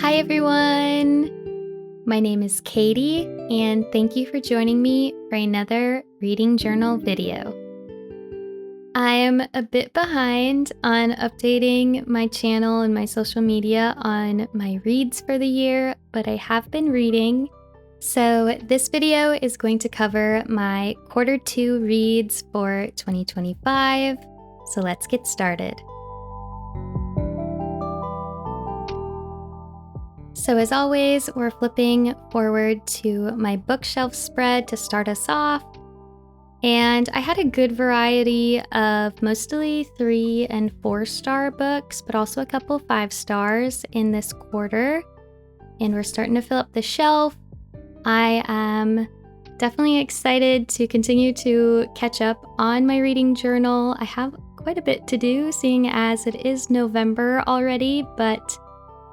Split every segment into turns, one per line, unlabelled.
Hi everyone! My name is Katie, and thank you for joining me for another reading journal video. I am a bit behind on updating my channel and my social media on my reads for the year, but I have been reading. So this video is going to cover my quarter 2 reads for 2025. So let's get started. So as always, we're flipping forward to my bookshelf spread to start us off. And I had a good variety of mostly 3 and 4-star books, but also a couple 5 stars in this quarter. And we're starting to fill up the shelf. I am definitely excited to continue to catch up on my reading journal. I have quite a bit to do, seeing as it is November already, but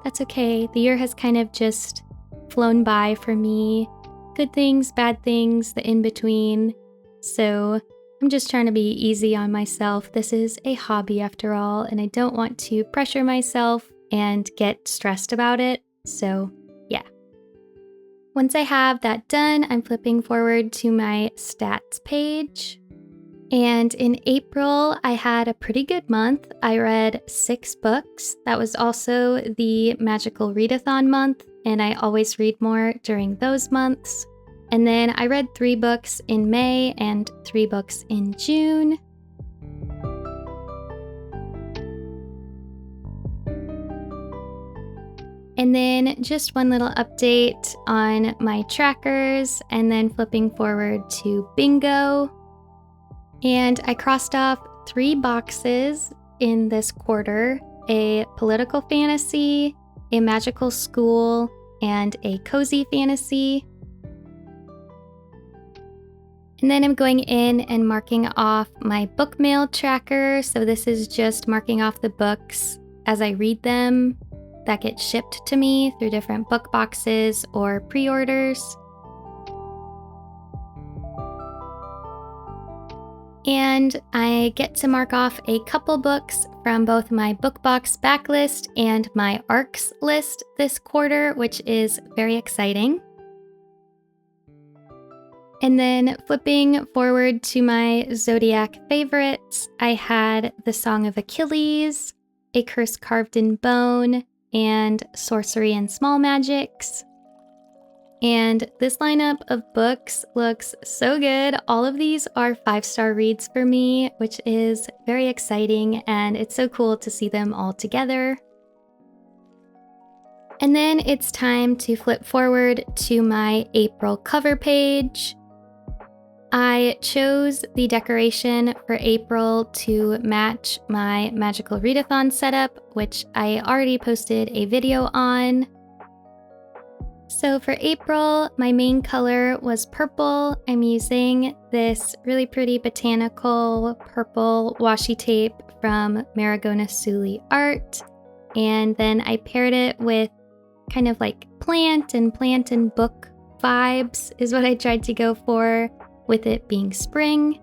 that's okay. The year has kind of just flown by for me. Good things, bad things, the in-between. So I'm just trying to be easy on myself. This is a hobby after all, and I don't want to pressure myself and get stressed about it. So yeah. Once I have that done, I'm flipping forward to my stats page. And in April, I had a pretty good month. I read 6 books. That was also the magical readathon month, and I always read more during those months. And then I read 3 books in May and 3 books in June. And then just one little update on my trackers, and then flipping forward to bingo. And I crossed off 3 boxes in this quarter: a political fantasy, a magical school, and a cozy fantasy. And then I'm going in and marking off my book mail tracker. So this is just marking off the books as I read them that get shipped to me through different book boxes or pre-orders. And I get to mark off a couple books from both my book box backlist and my ARCs list this quarter, which is very exciting. And then flipping forward to my Zodiac favorites, I had The Song of Achilles, A Curse Carved in Bone, and Sorcery and Small Magics. And this lineup of books looks so good. All of these are 5-star reads for me, which is very exciting, and it's so cool to see them all together. And then it's time to flip forward to my April cover page. I chose the decoration for April to match my magical readathon setup, which I already posted a video on. So for April, my main color was purple. I'm using this really pretty botanical purple washi tape from Maragona Suli Art. And then I paired it with kind of like plant and book vibes is what I tried to go for, with it being spring.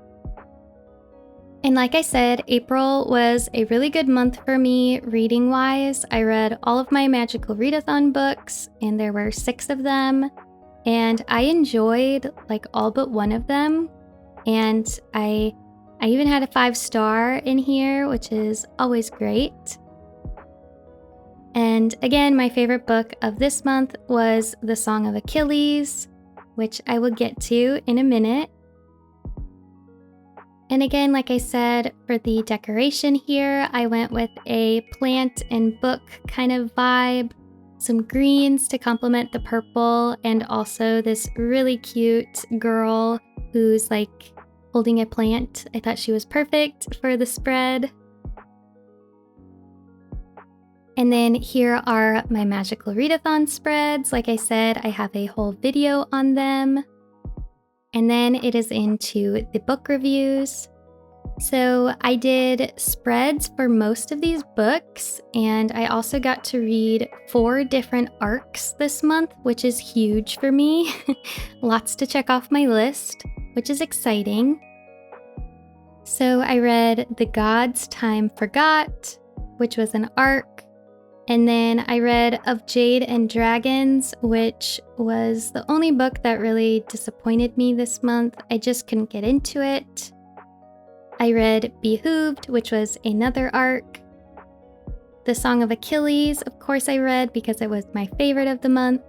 And like I said, April was a really good month for me reading-wise. I read all of my magical readathon books, and there were 6 of them, and I enjoyed like all but one of them. And I even had a 5-star in here, which is always great. And again, my favorite book of this month was The Song of Achilles, which I will get to in a minute. And again, like I said, for the decoration here, I went with a plant and book kind of vibe, some greens to complement the purple, and also this really cute girl who's like holding a plant. I thought she was perfect for the spread. And then here are my magical readathon spreads. Like I said, I have a whole video on them. And then it is into the book reviews. So I did spreads for most of these books, and I also got to read 4 different arcs this month, which is huge for me. Lots to check off my list, which is exciting. So I read The Gods Time Forgot, which was an arc. And then I read Of Jade and Dragons, which was the only book that really disappointed me this month. I just couldn't get into it. I read Behooved, which was another arc. The Song of Achilles, of course I read because it was my favorite of the month.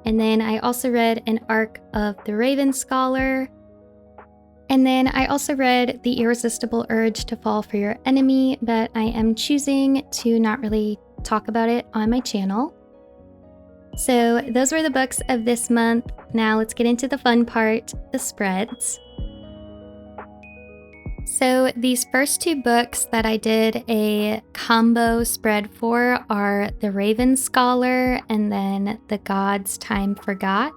And then I also read an arc of The Raven Scholar. And then I also read The Irresistible Urge to Fall for Your Enemy, but I am choosing to not really talk about it on my channel. So those were the books of this month. Now let's get into the fun part, the spreads. So these first two books that I did a combo spread for are The Raven Scholar and then The Gods Time Forgot.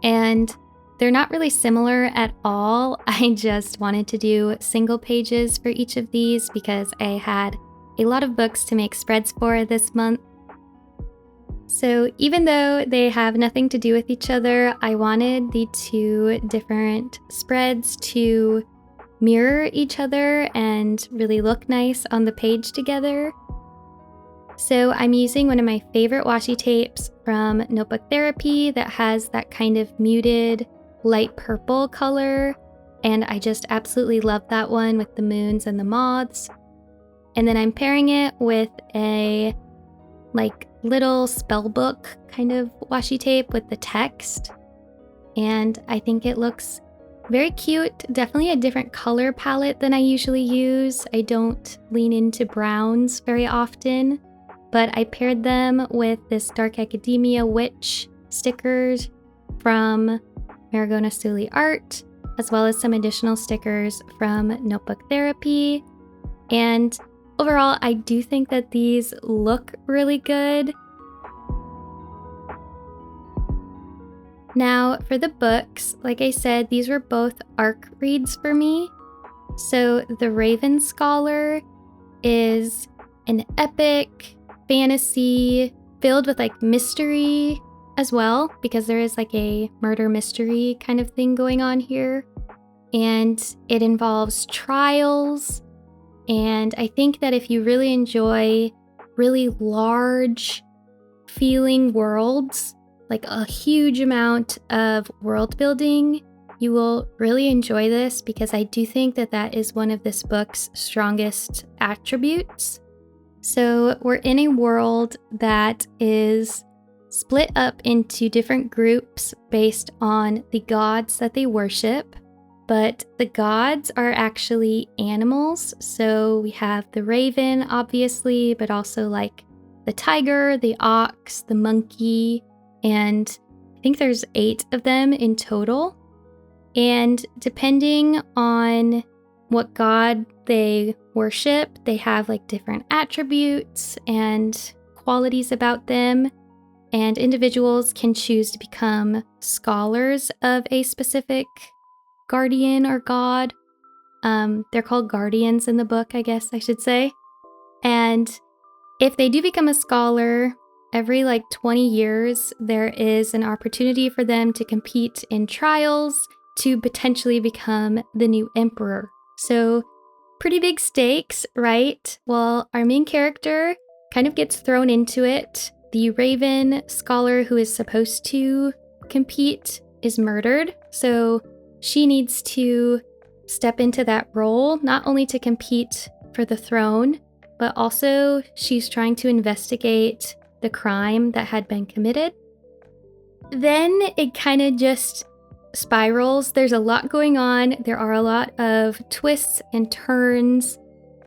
And they're not really similar at all. I just wanted to do single pages for each of these because I had a lot of books to make spreads for this month. So even though they have nothing to do with each other, I wanted the two different spreads to mirror each other and really look nice on the page together. So I'm using one of my favorite washi tapes from Notebook Therapy that has that kind of muted light purple color, and I just absolutely love that one with the moons and the moths. And then I'm pairing it with a like little spell book kind of washi tape with the text, and I think it looks very cute. Definitely a different color palette than I usually use. I don't lean into browns very often, but I paired them with this Dark Academia Witch stickers from Marigona Sully Art, as well as some additional stickers from Notebook Therapy. And overall, I do think that these look really good. Now, for the books, like I said, these were both arc reads for me. So The Raven Scholar is an epic fantasy filled with like mystery as well, because there is like a murder mystery kind of thing going on here. And it involves trials. And I think that if you really enjoy really large feeling worlds, like a huge amount of world building, you will really enjoy this, because I do think that that is one of this book's strongest attributes. So we're in a world that is split up into different groups based on the gods that they worship, but the gods are actually animals. So we have the raven, obviously, but also like the tiger, the ox, the monkey, and I think there's 8 of them in total. And depending on what god they worship, they have like different attributes and qualities about them. And individuals can choose to become scholars of a specific guardian or god. They're called guardians in the book, I guess I should say. And if they do become a scholar, every like 20 years, there is an opportunity for them to compete in trials to potentially become the new emperor. So pretty big stakes, right? Well, our main character kind of gets thrown into it. The Raven scholar who is supposed to compete is murdered, so she needs to step into that role, not only to compete for the throne, but also she's trying to investigate the crime that had been committed. Then it kind of just spirals. There's a lot going on. There are a lot of twists and turns,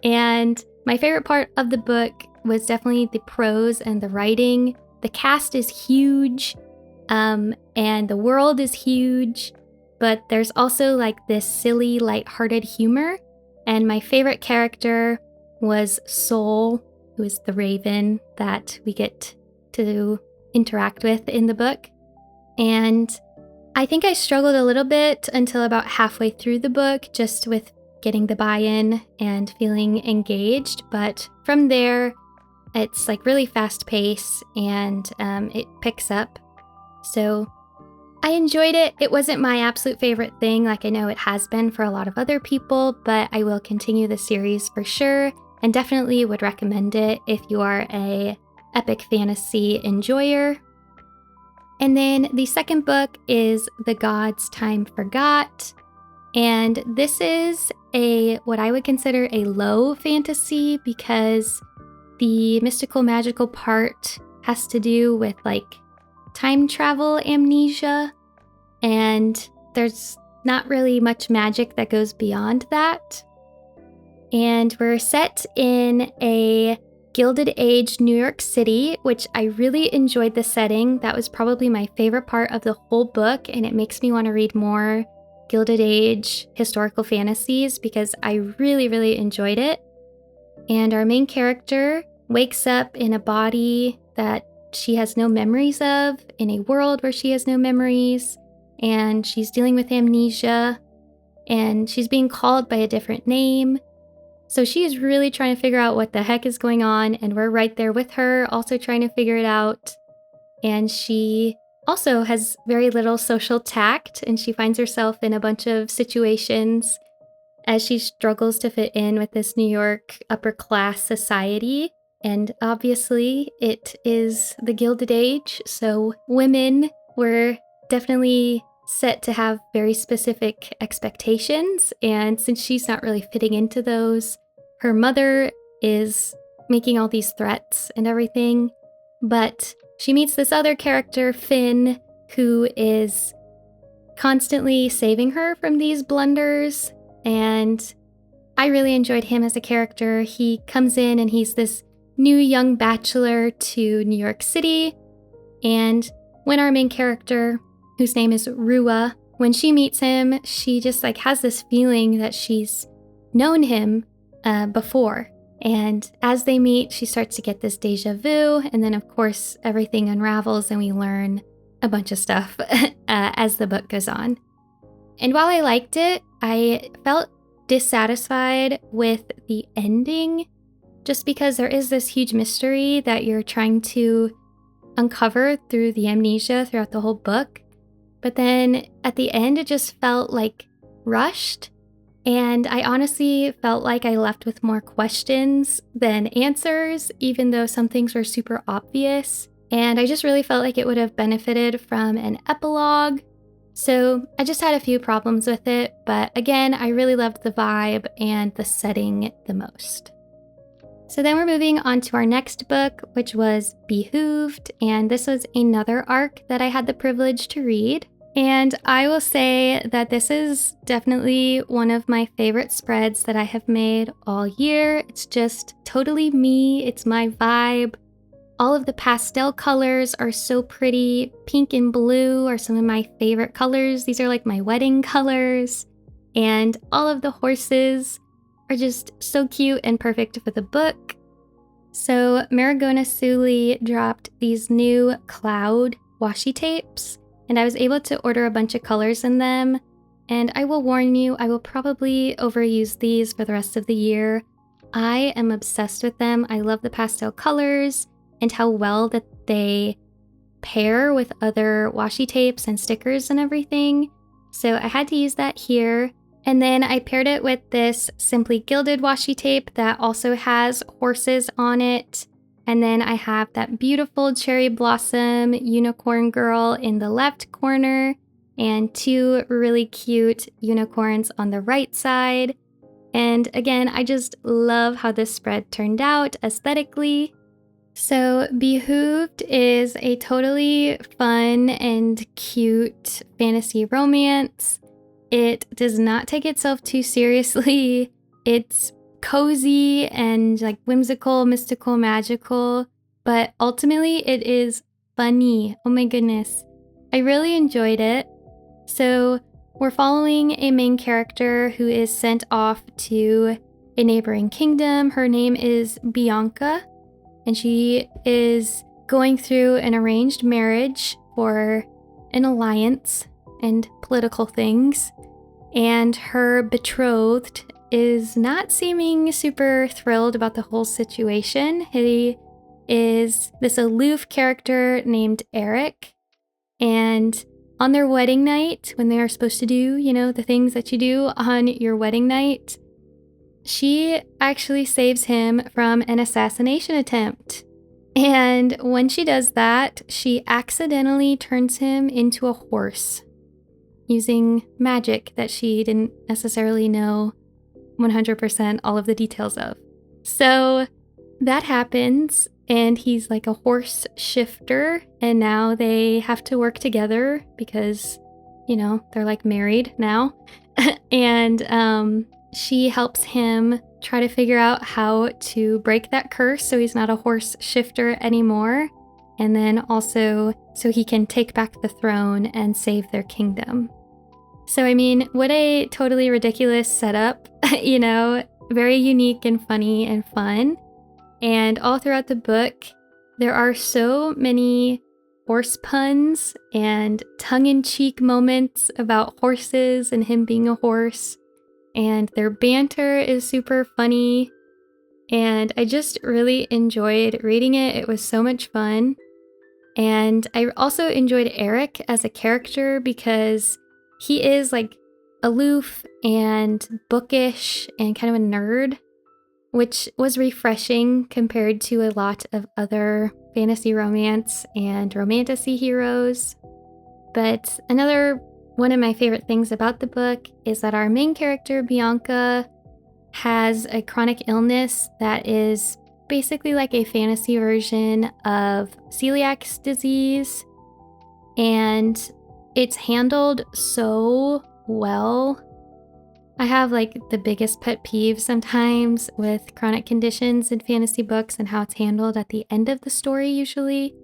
and my favorite part of the book was definitely the prose and the writing. The cast is huge, and the world is huge, but there's also like this silly, lighthearted humor. And my favorite character was Soul, who is the raven that we get to interact with in the book. And I think I struggled a little bit until about halfway through the book, just with getting the buy-in and feeling engaged. But from there, it's like really fast paced and it picks up. So I enjoyed it. It wasn't my absolute favorite thing, like I know it has been for a lot of other people, but I will continue the series for sure. and definitely would recommend it if you are a epic fantasy enjoyer. And then the second book is The Gods Time Forgot. And this is what I would consider a low fantasy because the mystical magical part has to do with like time travel amnesia. And there's not really much magic that goes beyond that. And we're set in a Gilded Age New York City, which I really enjoyed the setting. That was probably my favorite part of the whole book, and it makes me want to read more Gilded Age historical fantasies because I really, really enjoyed it. And our main character wakes up in a body that she has no memories of, in a world where she has no memories, and she's dealing with amnesia, and she's being called by a different name. So she is really trying to figure out what the heck is going on, and we're right there with her, also trying to figure it out. And she also has very little social tact, and she finds herself in a bunch of situations as she struggles to fit in with this New York upper class society. And obviously, it is the Gilded Age, so women were definitely set to have very specific expectations, and since she's not really fitting into those, her mother is making all these threats and everything. But she meets this other character, Finn, who is constantly saving her from these blunders, and I really enjoyed him as a character. He comes in and he's this new young bachelor to New York City, and when our main character, whose name is Rua, when she meets him, she just like has this feeling that she's known him before. And as they meet, she starts to get this deja vu, and then of course everything unravels and we learn a bunch of stuff as the book goes on. And while I liked it, I felt dissatisfied with the ending, just because there is this huge mystery that you're trying to uncover through the amnesia throughout the whole book. But then at the end, it just felt like rushed. And I honestly felt like I left with more questions than answers, even though some things were super obvious. And I just really felt like it would have benefited from an epilogue. So I just had a few problems with it. But again, I really loved the vibe and the setting the most. So then we're moving on to our next book, which was Behooved. And this was another arc that I had the privilege to read. And I will say that this is definitely one of my favorite spreads that I have made all year. It's just totally me. It's my vibe. All of the pastel colors are so pretty. Pink and blue are some of my favorite colors. These are like my wedding colors. And all of the horses are just so cute and perfect for the book. So Maragona Suli dropped these new cloud washi tapes, and I was able to order a bunch of colors in them. And I will warn you, I will probably overuse these for the rest of the year. I am obsessed with them. I love the pastel colors and how well that they pair with other washi tapes and stickers and everything. So I had to use that here. And then I paired it with this Simply Gilded washi tape that also has horses on it. And then I have that beautiful cherry blossom unicorn girl in the left corner and two really cute unicorns on the right side. And again, I just love how this spread turned out aesthetically. So Behooved is a totally fun and cute fantasy romance. It does not take itself too seriously. It's cozy and like whimsical, mystical, magical, but ultimately it is funny. Oh my goodness. I really enjoyed it. So we're following a main character who is sent off to a neighboring kingdom. Her name is Bianca, and she is going through an arranged marriage for an alliance and political things. And her betrothed is not seeming super thrilled about the whole situation. He is this aloof character named Eric. And on their wedding night, when they are supposed to do, the things that you do on your wedding night, she actually saves him from an assassination attempt. And when she does that, she accidentally turns him into a horse using magic that she didn't necessarily know 100% all of the details of. So that happens, and he's like a horse shifter, and now they have to work together because, they're like married now. And she helps him try to figure out how to break that curse so he's not a horse shifter anymore. And then also so he can take back the throne and save their kingdom. So, what a totally ridiculous setup, very unique and funny and fun. And all throughout the book, there are so many horse puns and tongue-in-cheek moments about horses and him being a horse. And their banter is super funny. And I just really enjoyed reading it. It was so much fun. And I also enjoyed Eric as a character because he is like aloof and bookish and kind of a nerd, which was refreshing compared to a lot of other fantasy romance and romantasy heroes. But another one of my favorite things about the book is that our main character, Bianca, has a chronic illness that is basically like a fantasy version of celiac disease. And it's handled so well. I have like the biggest pet peeve sometimes with chronic conditions in fantasy books and how it's handled at the end of the story usually.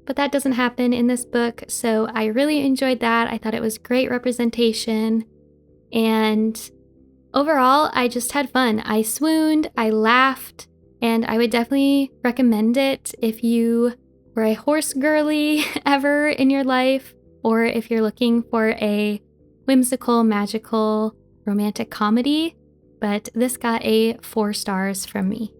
But that doesn't happen in this book, so I really enjoyed that. I thought it was great representation. And overall, I just had fun. I swooned, I laughed, and I would definitely recommend it if you were a horse girly ever in your life, or if you're looking for a whimsical, magical, romantic comedy. But this got a 4 stars from me.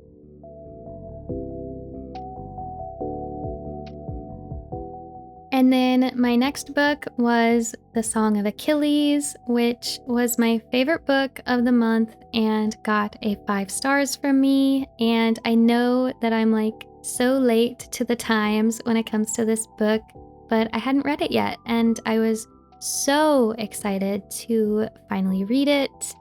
And then my next book was The Song of Achilles, which was my favorite book of the month and got a 5 stars from me. And I know that I'm like so late to the times when it comes to this book, but I hadn't read it yet. And I was so excited to finally read it.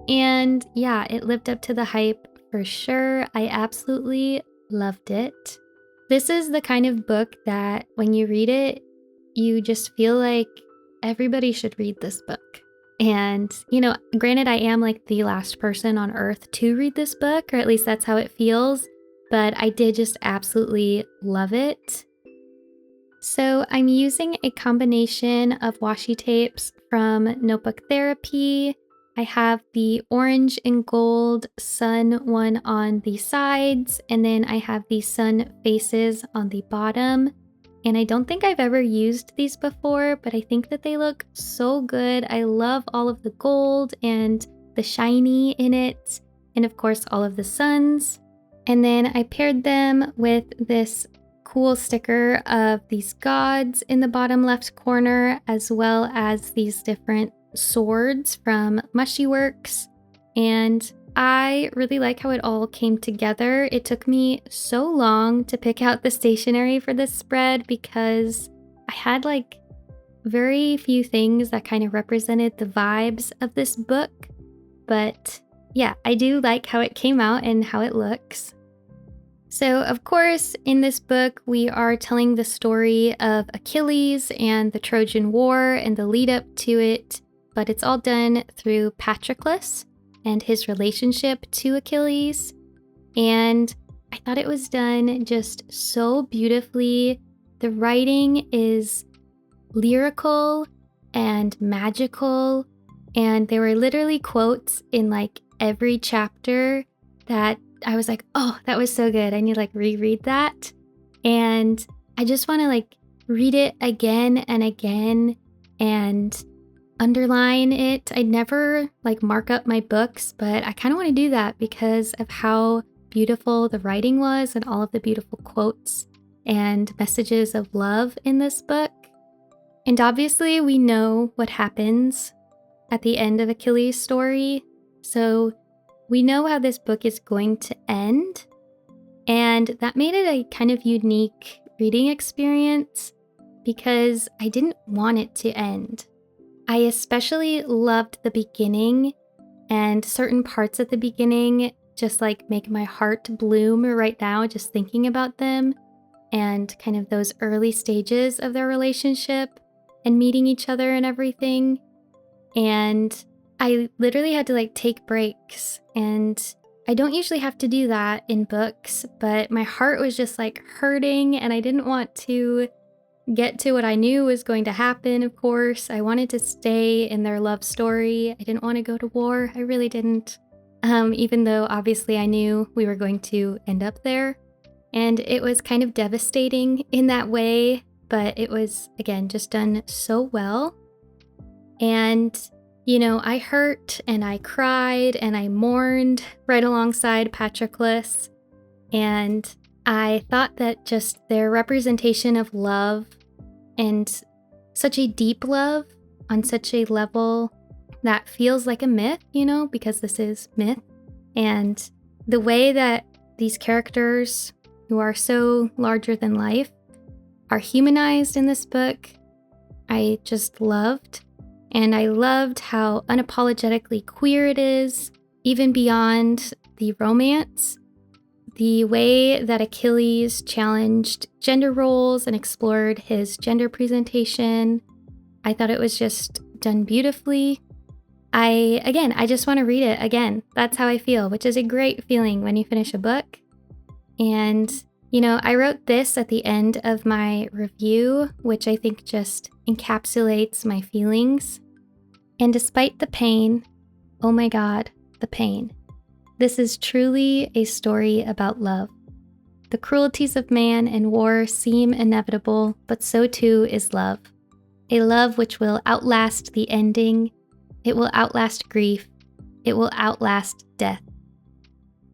And yeah, it lived up to the hype for sure. I absolutely loved it. This is the kind of book that when you read it, you just feel like everybody should read this book. And, granted, I am like the last person on earth to read this book, or at least that's how it feels, but I did just absolutely love it. So I'm using a combination of washi tapes from Notebook Therapy. I have the orange and gold sun one on the sides, and then I have the sun faces on the bottom. And I don't think I've ever used these before, but I think that they look so good. I love all of the gold and the shiny in it, and of course all of the suns. And then I paired them with this cool sticker of these gods in the bottom left corner, as well as these different swords from Mushy Works. And I really like how it all came together. It took me so long to pick out the stationery for this spread because I had like very few things that kind of represented the vibes of this book. But yeah, I do like how it came out and how it looks. So, of course, in this book, we are telling the story of Achilles and the Trojan War and the lead up to it, but it's all done through Patroclus and his relationship to Achilles. And I thought it was done just so beautifully. The writing is lyrical and magical, and there were literally quotes in like every chapter that I was like, oh, that was so good. I need to like reread that. And I just want to like read it again and again and underline it. I never like mark up my books, but I kind of want to do that because of how beautiful the writing was and all of the beautiful quotes and messages of love in this book. And obviously we know what happens at the end of Achilles' story. So we know how this book is going to end, and that made it a kind of unique reading experience because I didn't want it to end. I especially loved the beginning, and certain parts at the beginning just like make my heart bloom right now just thinking about them, and kind of those early stages of their relationship and meeting each other and everything. And I literally had to like take breaks, and I don't usually have to do that in books, but my heart was just like hurting and I didn't want to get to what I knew was going to happen, of course. I wanted to stay in their love story. I didn't want to go to war. I really didn't. Even though obviously I knew we were going to end up there. And it was kind of devastating in that way, but it was, again, just done so well. And, you know, I hurt and I cried and I mourned right alongside Patroclus. And I thought that just their representation of love, and such a deep love on such a level that feels like a myth, you know, because this is myth. And the way that these characters who are so larger than life are humanized in this book, I just loved. And I loved how unapologetically queer it is, even beyond the romance. The way that Achilles challenged gender roles and explored his gender presentation, I thought it was just done beautifully. I just want to read it again. That's how I feel, which is a great feeling when you finish a book. And, you know, I wrote this at the end of my review, which I think just encapsulates my feelings. And despite the pain, oh my God, the pain. This is truly a story about love. The cruelties of man and war seem inevitable, but so too is love. A love which will outlast the ending. It will outlast grief. It will outlast death.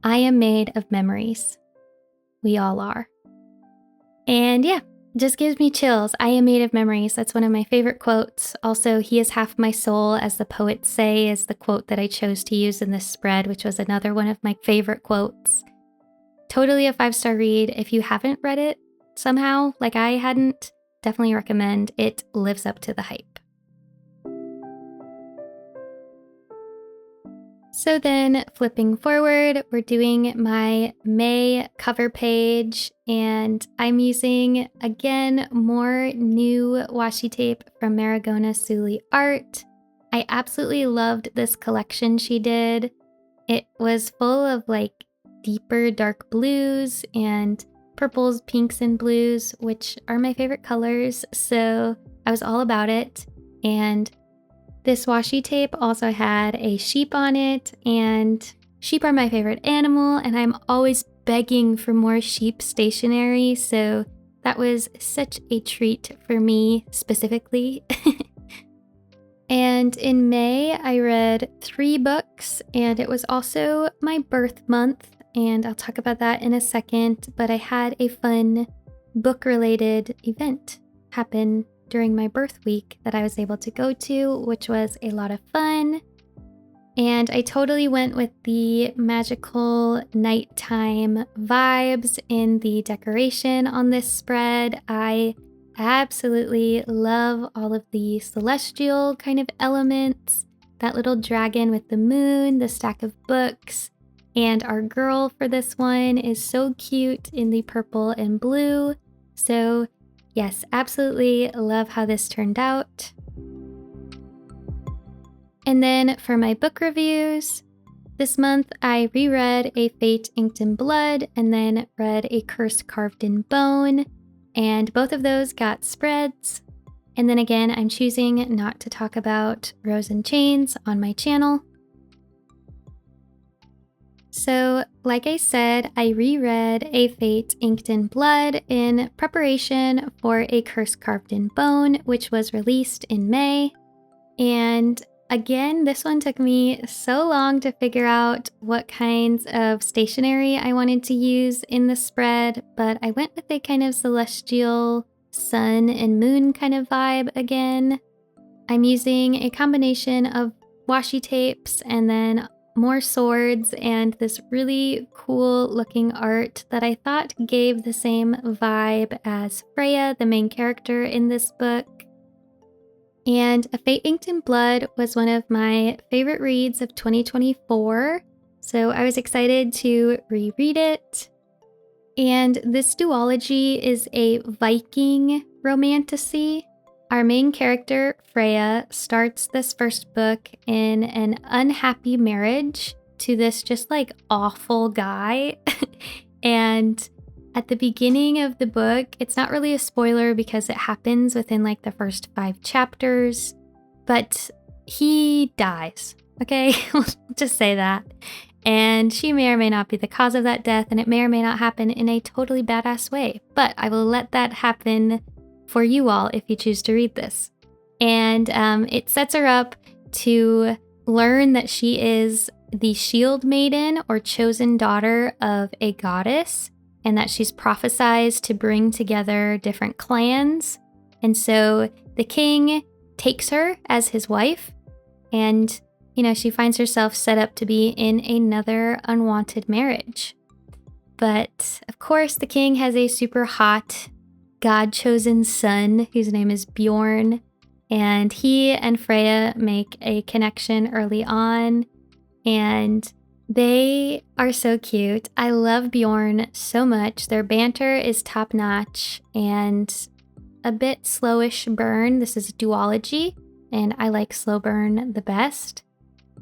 I am made of memories. We all are. And yeah, just gives me chills. I am made of memories. That's one of my favorite quotes. Also, he is half my soul, as the poets say, is the quote that I chose to use in this spread, which was another one of my favorite quotes. Totally a 5-star read. If you haven't read it somehow, like I hadn't, definitely recommend. It lives up to the hype. So then, flipping forward, we're doing my May cover page, and I'm using, again, more new washi tape from Marigona Suli Art. I absolutely loved this collection she did. It was full of like deeper dark blues and purples, pinks, and blues, which are my favorite colors, so I was all about it. And this washi tape also had a sheep on it, and sheep are my favorite animal, and I'm always begging for more sheep stationery, so that was such a treat for me specifically. And in May, I read 3 books, and it was also my birth month, and I'll talk about that in a second, but I had a fun book-related event happen during my birth week that I was able to go to, which was a lot of fun. And I totally went with the magical nighttime vibes in the decoration on this spread. I absolutely love all of the celestial kind of elements. That little dragon with the moon, the stack of books, and our girl for this one is so cute in the purple and blue. So yes, absolutely love how this turned out. And then for my book reviews, this month I reread A Fate Inked in Blood and then read A Curse Carved in Bone, and both of those got spreads. And then again, I'm choosing not to talk about Rose and Chains on my channel. So, like I said, I reread A Fate Inked in Blood in preparation for A Curse Carved in Bone, which was released in May. And again, this one took me so long to figure out what kinds of stationery I wanted to use in the spread, but I went with a kind of celestial sun and moon kind of vibe again. I'm using a combination of washi tapes and then more swords and this really cool looking art that I thought gave the same vibe as Freya, the main character in this book. And A Fate Inked in Blood was one of my favorite reads of 2024, so I was excited to reread it. And this duology is a Viking romantasy. Our main character, Freya, starts this first book in an unhappy marriage to this just like awful guy. And at the beginning of the book, it's not really a spoiler because it happens within like the first 5 chapters, but he dies, okay? We'll just say that. And she may or may not be the cause of that death, and it may or may not happen in a totally badass way, but I will let that happen for you all if you choose to read this. And it sets her up to learn that she is the shield maiden or chosen daughter of a goddess, and that she's prophesized to bring together different clans. And so the king takes her as his wife, and she finds herself set up to be in another unwanted marriage. But of course, the king has a super hot, God-chosen son whose name is Bjorn, and he and Freya make a connection early on, and they are so cute. I love Bjorn so much. Their banter is top-notch and a bit slowish burn. This is a duology, and I like slow burn the best.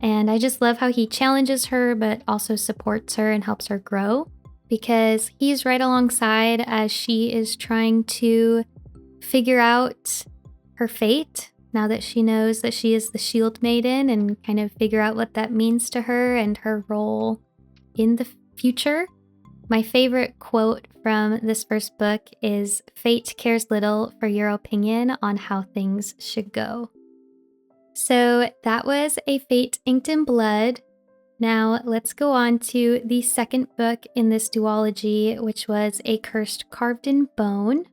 And I just love how he challenges her, but also supports her and helps her grow, because he's right alongside as she is trying to figure out her fate now that she knows that she is the shield maiden, and kind of figure out what that means to her and her role in the future. My favorite quote from this first book is, "Fate cares little for your opinion on how things should go." So that was A Fate Inked in Blood. Now let's go on to the second book in this duology, which was A Curse Carved in Bone.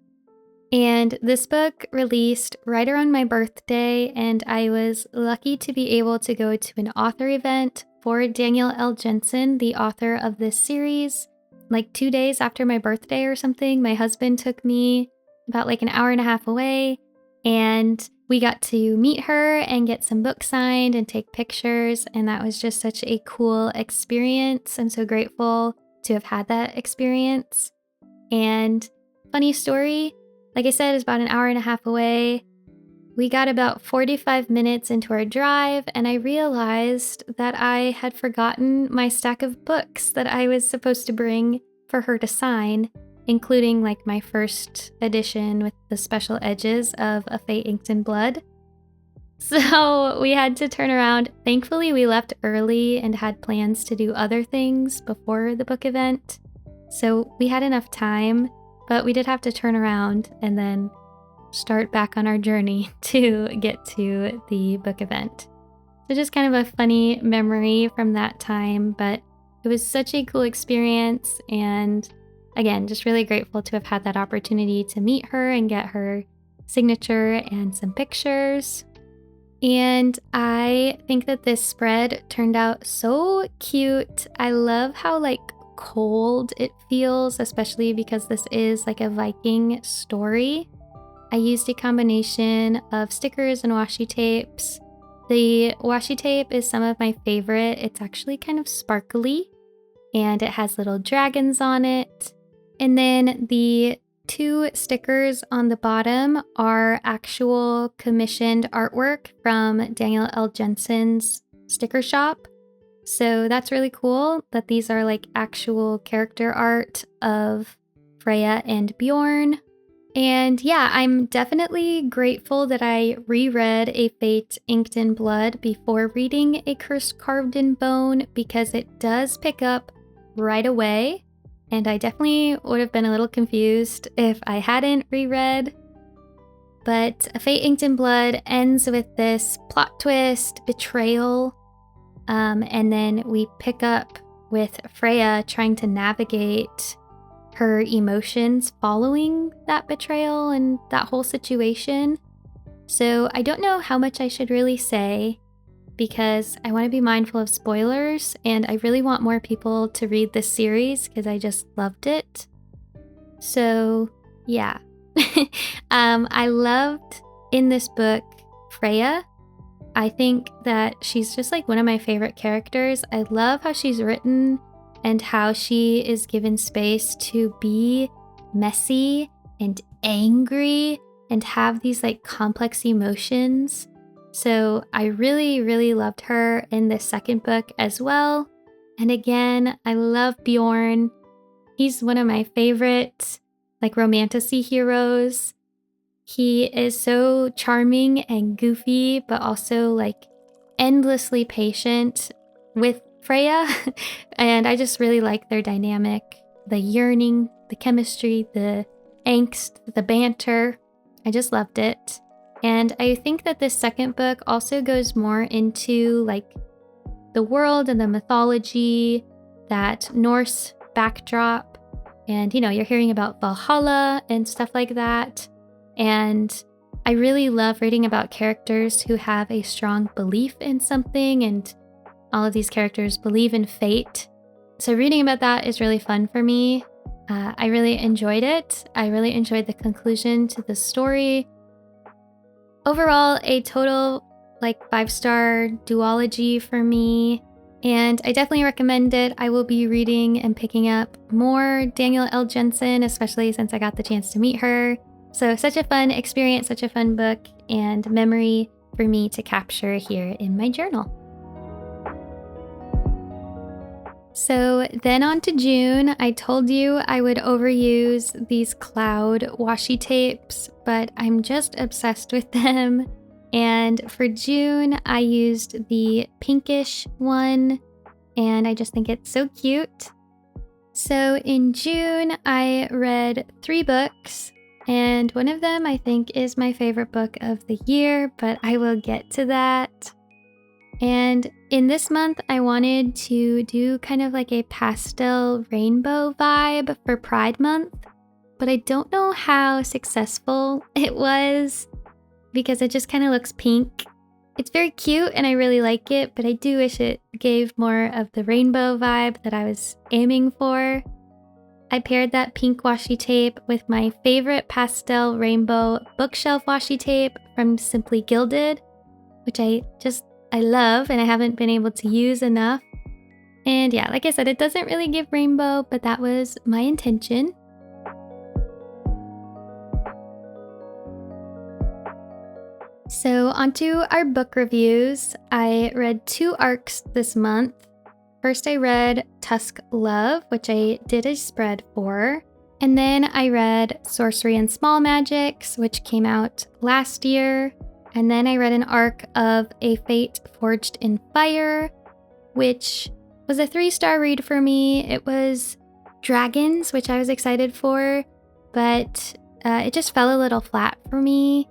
And this book released right around my birthday, and I was lucky to be able to go to an author event for Daniel L. Jensen, the author of this series. Like 2 days after my birthday or something, my husband took me about like an hour and a half away, and we got to meet her and get some books signed and take pictures, and that was just such a cool experience. I'm so grateful to have had that experience. And funny story, like I said, it's about an hour and a half away. We got about 45 minutes into our drive, and I realized that I had forgotten my stack of books that I was supposed to bring for her to sign, including like my first edition with the special edges of A Fate Inked in Blood. So we had to turn around. Thankfully, we left early and had plans to do other things before the book event. So we had enough time, but we did have to turn around and then start back on our journey to get to the book event. So just kind of a funny memory from that time, but it was such a cool experience, and again, just really grateful to have had that opportunity to meet her and get her signature and some pictures. And I think that this spread turned out so cute. I love how like cold it feels, especially because this is like a Viking story. I used a combination of stickers and washi tapes. The washi tape is some of my favorite. It's actually kind of sparkly, and it has little dragons on it. And then the 2 stickers on the bottom are actual commissioned artwork from Daniel L. Jensen's sticker shop. So that's really cool that these are like actual character art of Freya and Bjorn. And yeah, I'm definitely grateful that I reread A Fate Inked in Blood before reading A Curse Carved in Bone, because it does pick up right away. And I definitely would have been a little confused if I hadn't reread. But A Fate Inked in Blood ends with this plot twist, betrayal, and then we pick up with Freya trying to navigate her emotions following that betrayal and that whole situation. So I don't know how much I should really say, because I want to be mindful of spoilers, and I really want more people to read this series because I just loved it. So, yeah. I loved in this book Freya. I think that she's just like one of my favorite characters. I love how she's written and how she is given space to be messy and angry and have these like complex emotions. So I really, really loved her in this second book as well. And again, I love Bjorn. He's one of my favorite like romantasy heroes. He is so charming and goofy, but also like endlessly patient with Freya. And I just really like their dynamic, the yearning, the chemistry, the angst, the banter. I just loved it. And I think that this second book also goes more into like the world and the mythology, that Norse backdrop. And, you're hearing about Valhalla and stuff like that. And I really love reading about characters who have a strong belief in something, and all of these characters believe in fate. So reading about that is really fun for me. I really enjoyed it. I really enjoyed the conclusion to the story. Overall, a total 5-star duology for me. And I definitely recommend it. I will be reading and picking up more Danielle L. Jensen, especially since I got the chance to meet her. So such a fun experience, such a fun book and memory for me to capture here in my journal. So then on to June. I told you I would overuse these cloud washi tapes, but I'm just obsessed with them. And for June, I used the pinkish one, and I just think it's so cute. So in June, I read 3 books, and one of them I think is my favorite book of the year, but I will get to that. And in this month, I wanted to do kind of like a pastel rainbow vibe for Pride Month, but I don't know how successful it was because it just kind of looks pink. It's very cute and I really like it, but I do wish it gave more of the rainbow vibe that I was aiming for. I paired that pink washi tape with my favorite pastel rainbow bookshelf washi tape from Simply Gilded, which I love and I haven't been able to use enough. And yeah, like I said, it doesn't really give rainbow, but that was my intention. So onto our book reviews. I read 2 arcs this month. First I read Tusk Love, which I did a spread for. And then I read Sorcery and Small Magics, which came out last year. And then I read an arc of A Fate Forged in Fire, which was a 3-star read for me. It was dragons, which I was excited for, but it just fell a little flat for me.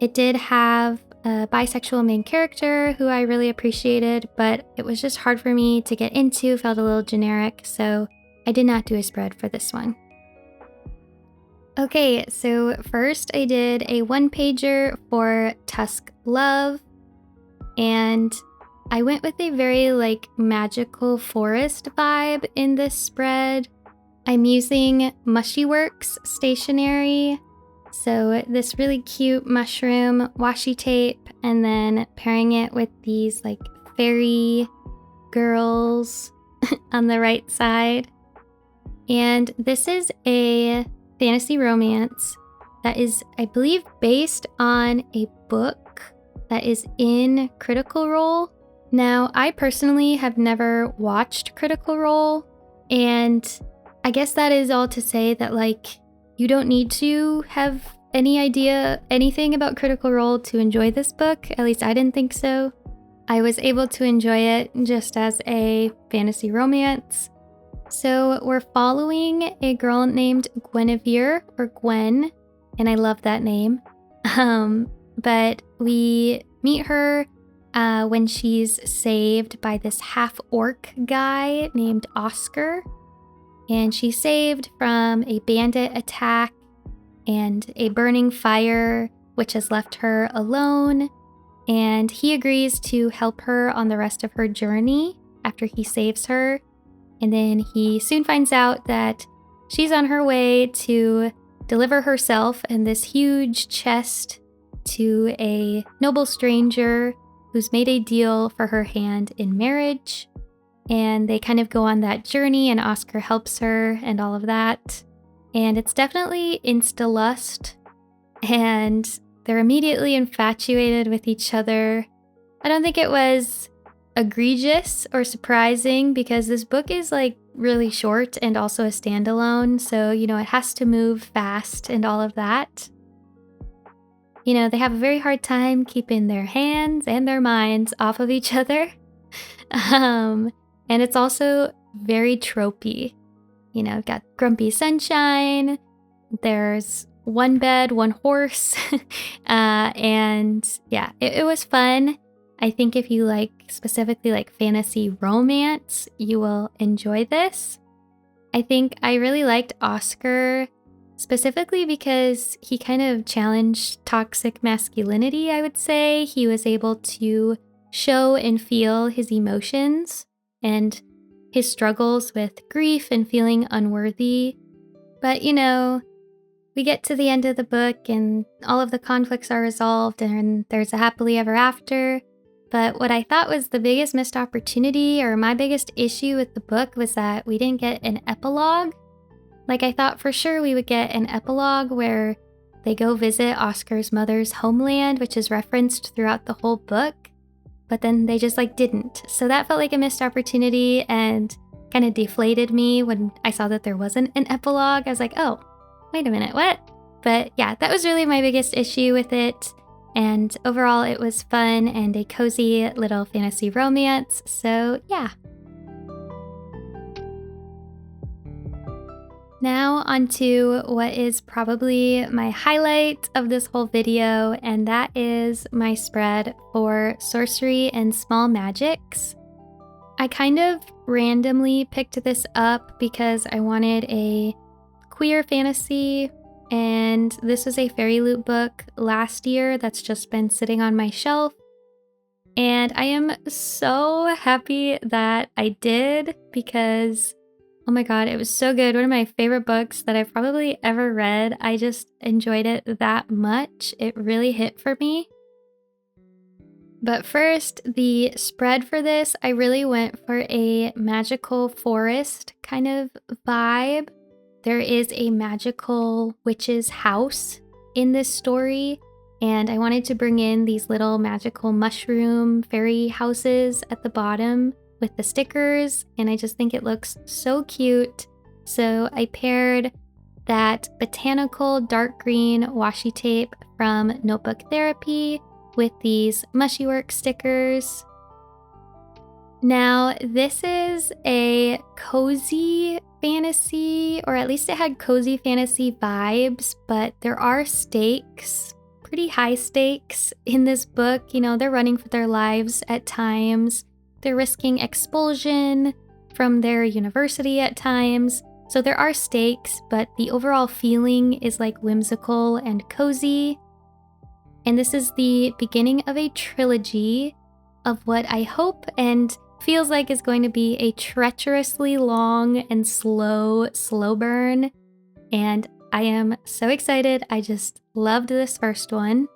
It did have a bisexual main character who I really appreciated, but it was just hard for me to get into, felt a little generic, so I did not do a spread for this one. Okay, so first I did a 1-pager for Tusk Love, and I went with a very magical forest vibe in this spread. I'm using Mushyworks stationery, so this really cute mushroom washi tape, and then pairing it with these fairy girls on the right side. And this is a fantasy romance that is, I believe, based on a book that is in Critical Role. Now, I personally have never watched Critical Role, and I guess that is all to say that you don't need to have any idea anything about Critical Role to enjoy this book. At least I didn't think so. I was able to enjoy it just as a fantasy romance. So we're following a girl named Guinevere, or Gwen, and I love that name. But we meet her when she's saved by this half-orc guy named Oscar. And she's saved from a bandit attack and a burning fire, which has left her alone. and he agrees to help her on the rest of her journey after he saves her. And then he soon finds out that she's on her way to deliver herself and this huge chest to a noble stranger who's made a deal for her hand in marriage. And they kind of go on that journey, and Oscar helps her and all of that. And it's definitely insta-lust, and they're immediately infatuated with each other. I don't think it was egregious or surprising because this book is like really short and also a standalone. So, it has to move fast and all of that. They have a very hard time keeping their hands and their minds off of each other. And it's also very tropey. Got grumpy sunshine, there's one bed, one horse, and yeah, it was fun. I think if you specifically like fantasy romance, you will enjoy this. I think I really liked Oscar specifically because he kind of challenged toxic masculinity, I would say. He was able to show and feel his emotions and his struggles with grief and feeling unworthy. But, we get to the end of the book and all of the conflicts are resolved and there's a happily ever after. But what I thought was the biggest missed opportunity, or my biggest issue with the book, was that we didn't get an epilogue. I thought for sure we would get an epilogue where they go visit Oscar's mother's homeland, which is referenced throughout the whole book. But then they just didn't. So that felt like a missed opportunity and kind of deflated me when I saw that there wasn't an epilogue. I was like, oh, wait a minute, what? But yeah, that was really my biggest issue with it. And overall, it was fun and a cozy little fantasy romance. So yeah. Now onto what is probably my highlight of this whole video, and that is my spread for Sorcery and Small Magics. I kind of randomly picked this up because I wanted a queer fantasy, and this was a fairy loot book last year that's just been sitting on my shelf. And I am so happy that I did because oh my god, it was so good. One of my favorite books that I've probably ever read. I just enjoyed it that much. It really hit for me. But first, the spread for this, I really went for a magical forest kind of vibe. There is a magical witch's house in this story, and I wanted to bring in these little magical mushroom fairy houses at the bottom with the stickers, and I just think it looks so cute. So I paired that botanical dark green washi tape from Notebook Therapy with these Mushywork stickers. Now, this is a cozy fantasy, or at least it had cozy fantasy vibes, but there are stakes, pretty high stakes in this book. They're running for their lives at times. They're risking expulsion from their university at times. So there are stakes, but the overall feeling is whimsical and cozy. And this is the beginning of a trilogy of what I hope and feels like is going to be a treacherously long and slow burn. And I am so excited. I just loved this first one.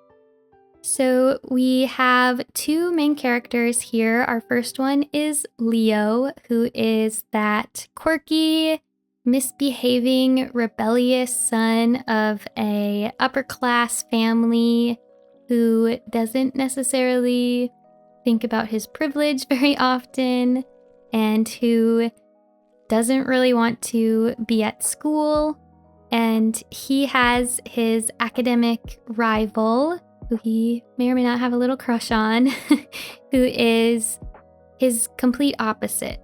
So we have two main characters here. Our first one is Leo, who is that quirky, misbehaving, rebellious son of a upper-class family who doesn't necessarily think about his privilege very often and who doesn't really want to be at school. And he has his academic rival, who he may or may not have a little crush on, who is his complete opposite.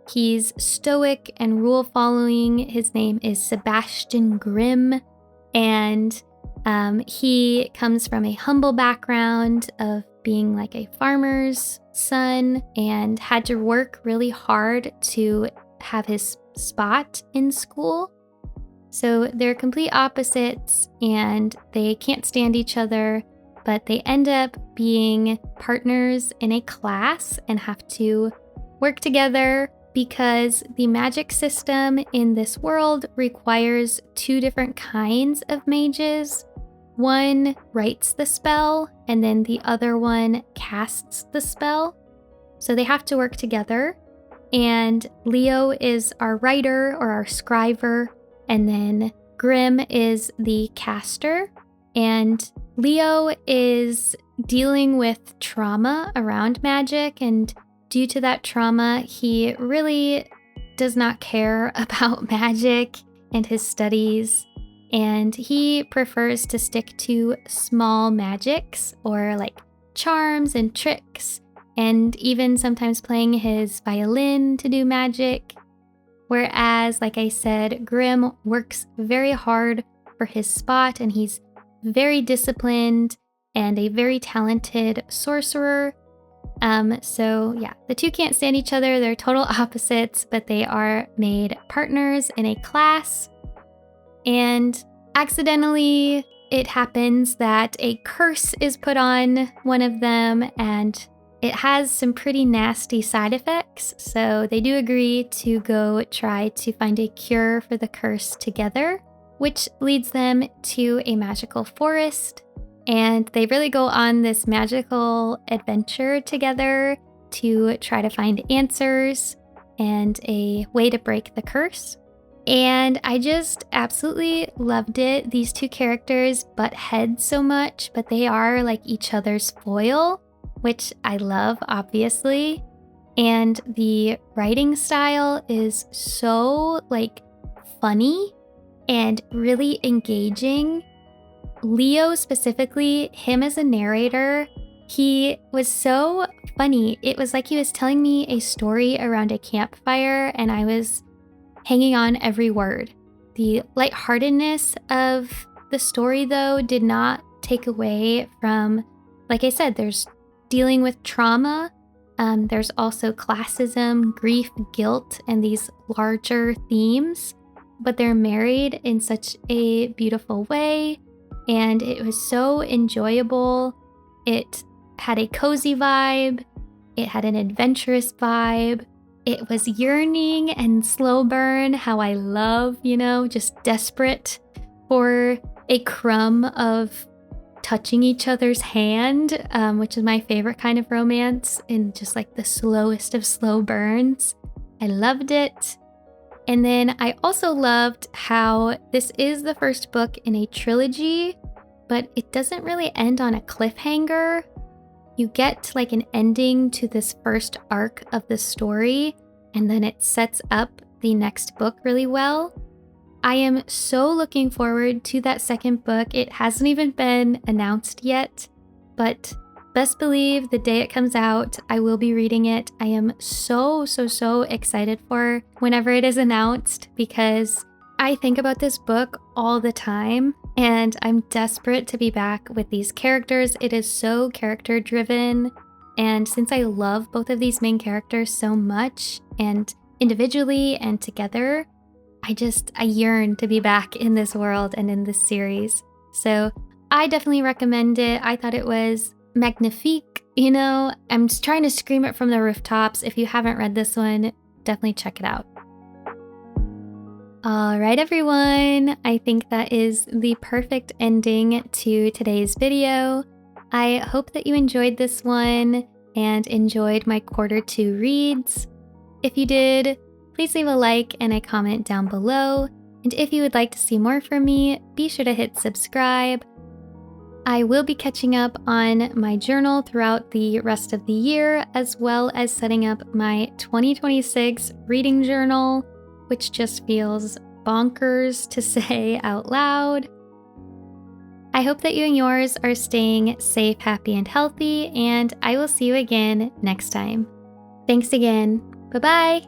He's stoic and rule-following. His name is Sebastian Grimm, and he comes from a humble background of being a farmer's son and had to work really hard to have his spot in school. So they're complete opposites and they can't stand each other. but they end up being partners in a class and have to work together because the magic system in this world requires two different kinds of mages. One writes the spell, and then the other one casts the spell. So they have to work together. And Leo is our writer or our scriver, and then Grimm is the caster. And Leo is dealing with trauma around magic, and due to that trauma, he really does not care about magic and his studies, and he prefers to stick to small magics or like charms and tricks, and even sometimes playing his violin to do magic. Whereas, like I said, Grimm works very hard for his spot, and he's very disciplined and a very talented sorcerer. So yeah, the two can't stand each other. They're total opposites, but they are made partners in a class. And accidentally, it happens that a curse is put on one of them, and it has some pretty nasty side effects. So they do agree to go try to find a cure for the curse together, which leads them to a magical forest. And they really go on this magical adventure together to try to find answers and a way to break the curse. And I just absolutely loved it. These two characters butt heads so much, but they are like each other's foil, which I love, obviously. And the writing style is so like funny and really engaging. Leo specifically, him as a narrator, he was so funny. It was like he was telling me a story around a campfire, and I was hanging on every word. The lightheartedness of the story, though, did not take away from, like I said, there's dealing with trauma. There's also classism, grief, guilt, and these larger themes, but they're married in such a beautiful way. And it was so enjoyable. It had a cozy vibe. It had an adventurous vibe. It was yearning and slow burn, how I love, just desperate for a crumb of touching each other's hand, which is my favorite kind of romance, and just like the slowest of slow burns. I loved it. And then I also loved how this is the first book in a trilogy, but it doesn't really end on a cliffhanger. You get like an ending to this first arc of the story, and then it sets up the next book really well. I am so looking forward to that second book. It hasn't even been announced yet, but best believe the day it comes out, I will be reading it. I am so excited for whenever it is announced, because I think about this book all the time, and I'm desperate to be back with these characters. It is so character driven, and since I love both of these main characters so much, and individually and together, I yearn to be back in this world and in this series. So I definitely recommend it. I thought it was magnifique, I'm just trying to scream it from the rooftops. If you haven't read this one, definitely check it out. All right, everyone. I think that is the perfect ending to today's video. I hope that you enjoyed this one and enjoyed my quarter 2 reads. If you did, please leave a like and a comment down below. And if you would like to see more from me, be sure to hit subscribe. I will be catching up on my journal throughout the rest of the year, as well as setting up my 2026 reading journal, which just feels bonkers to say out loud. I hope that you and yours are staying safe, happy, and healthy, and I will see you again next time. Thanks again. Bye-bye.